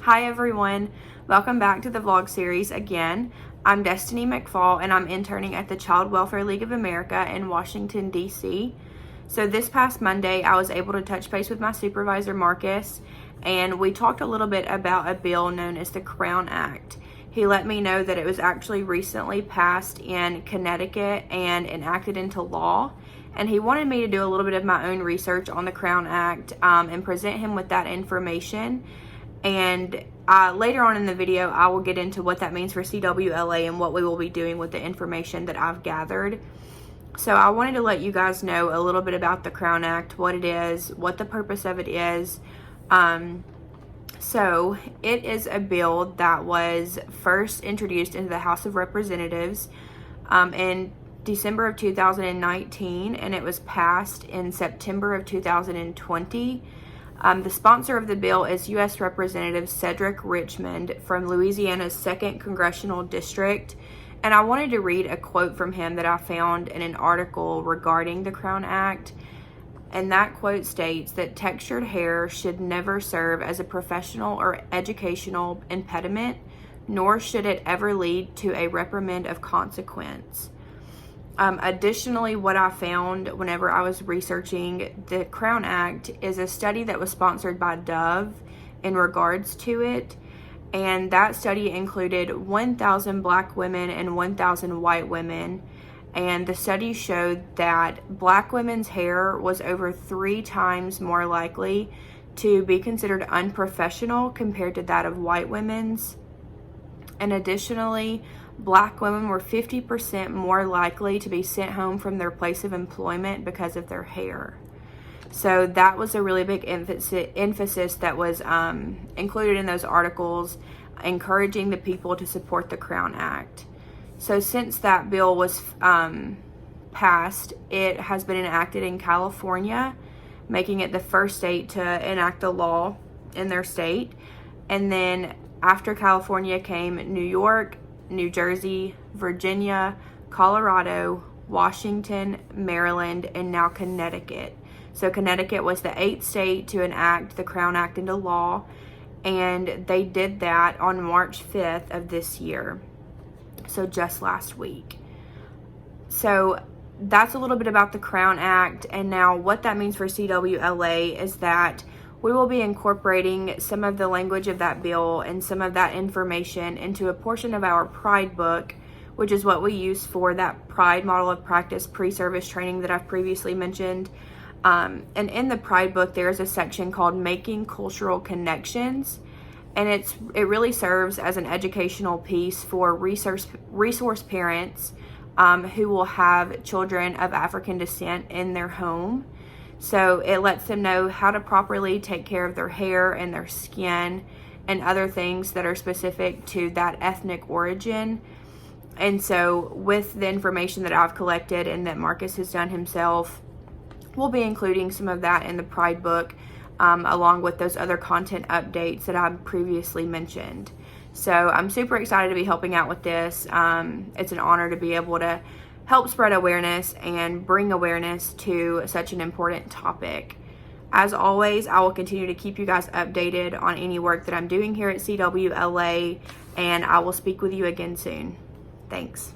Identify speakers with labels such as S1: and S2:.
S1: Hi everyone, welcome back to the vlog series again. I'm Destiny McFall and I'm interning at the Child Welfare League of America in Washington, D.C. So this past Monday, I was able to touch base with my supervisor, Marcus, and we talked a little bit about a bill known as the Crown Act. He let me know that it was actually recently passed in Connecticut and enacted into law. And he wanted me to do a little bit of my own research on the Crown Act and present him with that information. And later on in the video, I will get into what that means for CWLA and what we will be doing with the information that I've gathered. So I wanted to let you guys know a little bit about the Crown Act, what it is, what the purpose of it is. So it is a bill that was first introduced into the House of Representatives in December of 2019, and it was passed in September of 2020. The sponsor of the bill is U.S. Representative Cedric Richmond from Louisiana's 2nd Congressional District. And I wanted to read a quote from him that I found in an article regarding the Crown Act. And that quote states that textured hair should never serve as a professional or educational impediment, nor should it ever lead to a reprimand of consequence. Additionally, what I found whenever I was researching the Crown Act is a study that was sponsored by Dove in regards to it. And that study included 1,000 black women and 1,000 white women. And the study showed that black women's hair was over 3 times more likely to be considered unprofessional compared to that of white women's. And additionally, black women were 50% more likely to be sent home from their place of employment because of their hair. So that was a really big emphasis that was included in those articles, encouraging the people to support the Crown Act. So since that bill was passed, it has been enacted in California, making it the first state to enact the law in their state. And then after California came New York, New Jersey, Virginia, Colorado, Washington, Maryland, and now Connecticut. So Connecticut was the 8th state to enact the Crown Act into law, and they did that on March 5th of this year. So just last week. So that's a little bit about the Crown Act, and now what that means for CWLA is that we will be incorporating some of the language of that bill and some of that information into a portion of our Pride book, which is what we use for that Pride model of practice pre-service training that I've previously mentioned. And in the Pride book, there's a section called Making Cultural Connections, and it really serves as an educational piece for resource parents who will have children of African descent in their home. So it lets them know how to properly take care of their hair and their skin and other things that are specific to that ethnic origin. And so with the information that I've collected and that Marcus has done himself, we'll be including some of that in the Pride book, along with those other content updates that I previously mentioned. So I'm super excited to be helping out with this. It's an honor to be able to help spread awareness and bring awareness to such an important topic. As always, I will continue to keep you guys updated on any work that I'm doing here at CWLA, and I will speak with you again soon. Thanks.